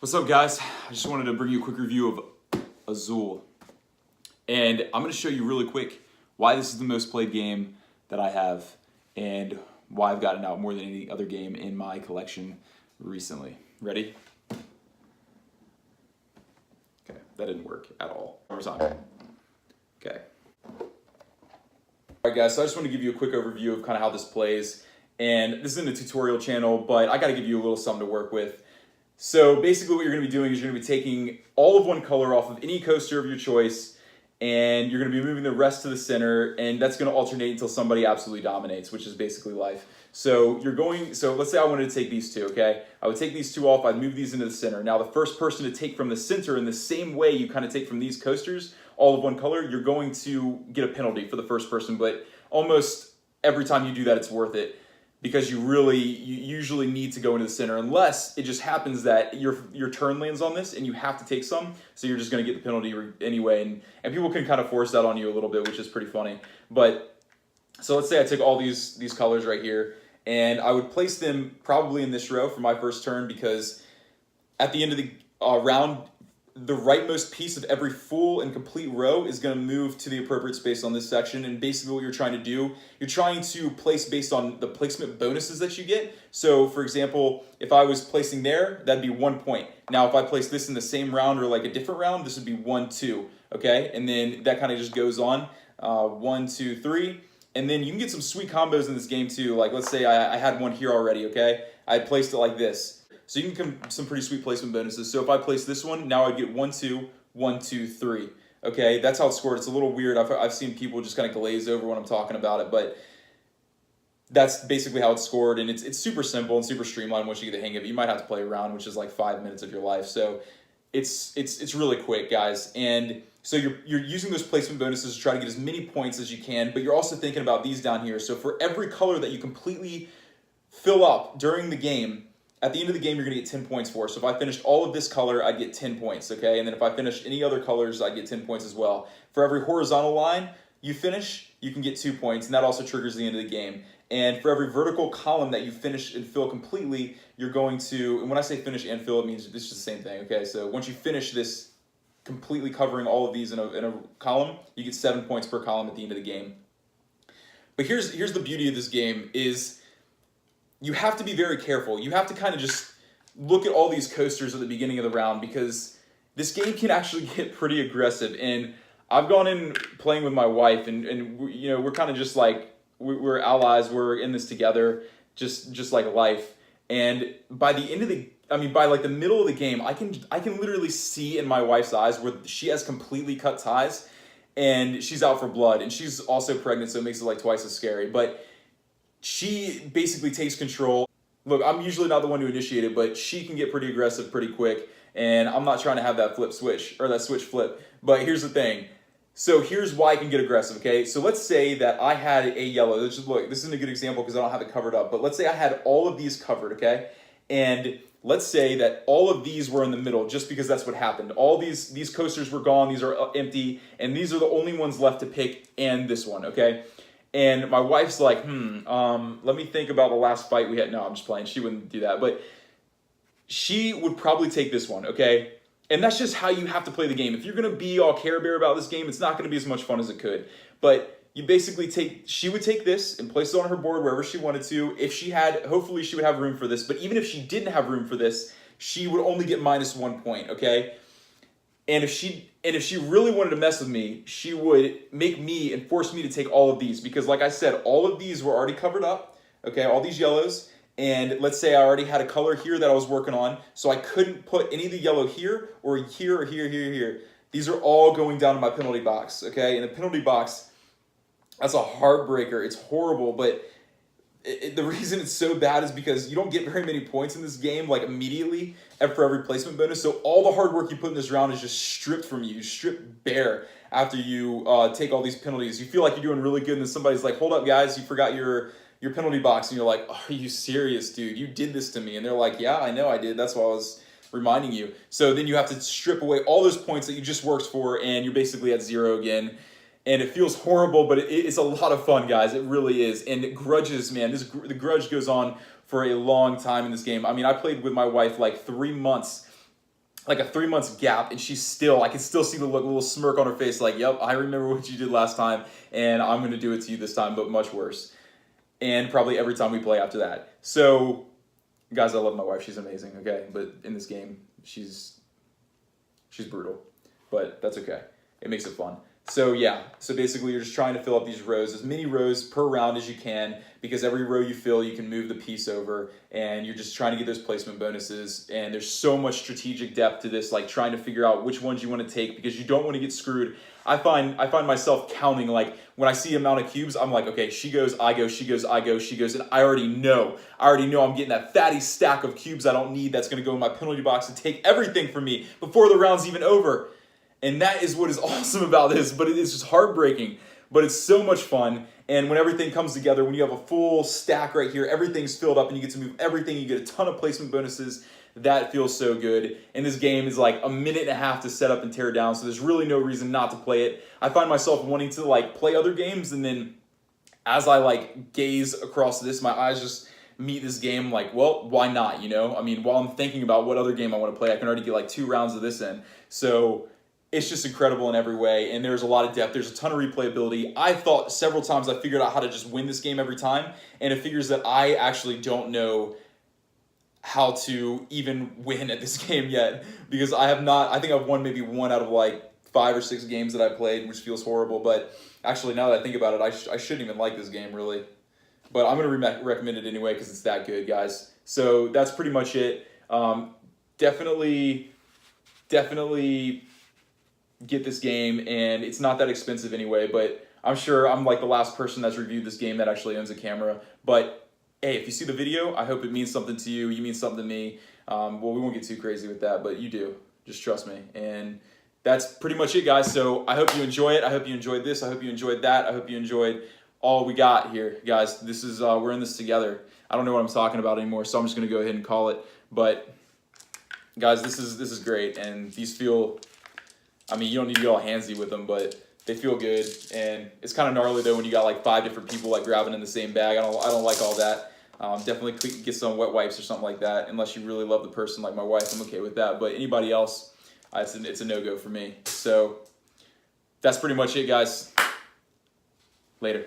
What's up, guys? I just wanted to bring you a quick review of Azul. And I'm going to show you really quick why this is the most played game that I have and why I've gotten out more than any other game in my collection recently. Ready? Okay, that didn't work at all. One more time. Okay. Alright guys, so I just want to give you a quick overview of kind of how this plays. And this isn't a tutorial channel, but I got to give you a little something to work with. So basically what you're going to be doing is you're going to be taking all of one color off of any coaster of your choice, and you're going to be moving the rest to the center, and that's going to alternate until somebody absolutely dominates, which is basically life. So let's say I wanted to take these two, okay? I would take these two off, I'd move these into the center. Now the first person to take from the center in the same way you kind of take from these coasters, all of one color, you're going to get a penalty for the first person, but almost every time you do that, it's worth it. Because you usually need to go into the center, unless it just happens that your turn lands on this and you have to take some, so you're just going to get the penalty anyway, and people can kind of force that on you a little bit, which is pretty funny. But so let's say I took all these colors right here, and I would place them probably in this row for my first turn, because at the end of the round, the rightmost piece of every full and complete row is going to move to the appropriate space on this section. And basically what you're trying to do, you're trying to place based on the placement bonuses that you get. So for example, if I was placing there, that'd be 1 point. Now if I place this in the same round or like a different round, this would be 1, 2, okay? And then that kind of just goes on, 1, 2, 3. And then you can get some sweet combos in this game too. Like let's say I had one here already, okay? I placed it like this. So you can get some pretty sweet placement bonuses. So if I place this one, now I'd get 1, 2, 1, 2, 3. Okay, that's how it's scored. It's a little weird. I've seen people just kind of glaze over when I'm talking about it, but that's basically how it's scored, and it's super simple and super streamlined once you get the hang of it. You might have to play around, which is like 5 minutes of your life. So it's really quick, guys. And so you're using those placement bonuses to try to get as many points as you can, but you're also thinking about these down here. So for every color that you completely fill up during the game, at the end of the game, you're going to get 10 points for. So if I finished all of this color, I'd get 10 points, okay? And then if I finished any other colors, I'd get 10 points as well. For every horizontal line you finish, you can get 2 points, and that also triggers the end of the game. And for every vertical column that you finish and fill completely, you're going to, and when I say finish and fill, it means it's just the same thing, okay? So once you finish this completely covering all of these in a column, you get 7 points per column at the end of the game. But here's the beauty of this game is, you have to be very careful. You have to kind of just look at all these coasters at the beginning of the round, because this game can actually get pretty aggressive. And I've gone in playing with my wife, and you know, we're kind of just like, we're allies. We're in this together, just like life. And by the end of by like the middle of the game, I can literally see in my wife's eyes where she has completely cut ties, and she's out for blood, and she's also pregnant, so it makes it like twice as scary. But she basically takes control. Look, I'm usually not the one to initiate it, but she can get pretty aggressive pretty quick, and I'm not trying to have that switch flip. But here's the thing. So here's why I can get aggressive, okay? So let's say that I had a yellow. Look, this isn't a good example because I don't have it covered up, but let's say I had all of these covered, okay? And let's say that all of these were in the middle, just because that's what happened. All these coasters were gone, these are empty, and these are the only ones left to pick, and this one, okay? And my wife's like, let me think about the last fight we had. No, I'm just playing. She wouldn't do that. But she would probably take this one, okay? And that's just how you have to play the game. If you're going to be all Care Bear about this game, it's not going to be as much fun as it could. But you basically she would take this and place it on her board wherever she wanted to. If she had, hopefully she would have room for this. But even if she didn't have room for this, she would only get -1 point, okay? And if she really wanted to mess with me, she would make me and force me to take all of these, because like I said, all of these were already covered up, okay, all these yellows, and let's say I already had a color here that I was working on, so I couldn't put any of the yellow here or here or here. These are all going down in my penalty box, okay? And the penalty box, that's a heartbreaker. It's horrible, but the reason it's so bad is because you don't get very many points in this game, like immediately, for every placement bonus. So all the hard work you put in this round is just stripped from you, stripped bare after you take all these penalties. You feel like you're doing really good, and then somebody's like, hold up, guys, you forgot your penalty box. And you're like, oh, are you serious, dude? You did this to me. And they're like, yeah, I know I did. That's why I was reminding you. So then you have to strip away all those points that you just worked for, and you're basically at 0 again. And it feels horrible, but it's a lot of fun, guys. It really is. And grudges, man, the grudge goes on for a long time in this game. I mean, I played with my wife like 3 months like a 3 months gap, and I can still see the little smirk on her face, like, yep, I remember what you did last time, and I'm going to do it to you this time, but much worse. And probably every time we play after that. So, guys, I love my wife. She's amazing, okay? But in this game, she's brutal. But that's okay. It makes it fun. So yeah, so basically you're just trying to fill up these rows, as many rows per round as you can, because every row you fill, you can move the piece over, and you're just trying to get those placement bonuses. And there's so much strategic depth to this, like trying to figure out which ones you want to take, because you don't want to get screwed. I find myself counting, like when I see amount of cubes, I'm like, okay, she goes, I go, she goes, I go, she goes, and I already know I'm getting that fatty stack of cubes I don't need that's going to go in my penalty box and take everything from me before the round's even over. And that is what is awesome about this, but it is just heartbreaking. But it's so much fun, and when everything comes together, when you have a full stack right here, everything's filled up, and you get to move everything, you get a ton of placement bonuses, that feels so good. And this game is like a minute and a half to set up and tear down, so there's really no reason not to play it. I find myself wanting to like play other games, and then as I like gaze across this, my eyes just meet this game, like, well, why not, you know? I mean, while I'm thinking about what other game I want to play, I can already get like 2 rounds of this in. So it's just incredible in every way, and there's a lot of depth. There's a ton of replayability. I thought several times I figured out how to just win this game every time, and it figures that I actually don't know how to even win at this game yet, because I think I've won maybe 1 out of like 5 or 6 games that I played, which feels horrible, but actually now that I think about it, I shouldn't even like this game really. But I'm going to recommend it anyway because it's that good, guys. So that's pretty much it. Definitely get this game, and it's not that expensive anyway, but I'm sure I'm like the last person that's reviewed this game that actually owns a camera. But hey, if you see the video, I hope it means something to you. You mean something to me. Well, we won't get too crazy with that, but you do. Just trust me. And that's pretty much it, guys. So I hope you enjoy it. I hope you enjoyed this. I hope you enjoyed that. I hope you enjoyed all we got here, guys. This is we're in this together. I don't know what I'm talking about anymore, so I'm just gonna go ahead and call it. But guys, this is great, and these feel, I mean, you don't need to get all handsy with them, but they feel good. And it's kind of gnarly though when you got like 5 different people like grabbing in the same bag. I don't like all that. Definitely get some wet wipes or something like that. Unless you really love the person like my wife, I'm okay with that. But anybody else, it's a no-go for me. So that's pretty much it, guys. Later.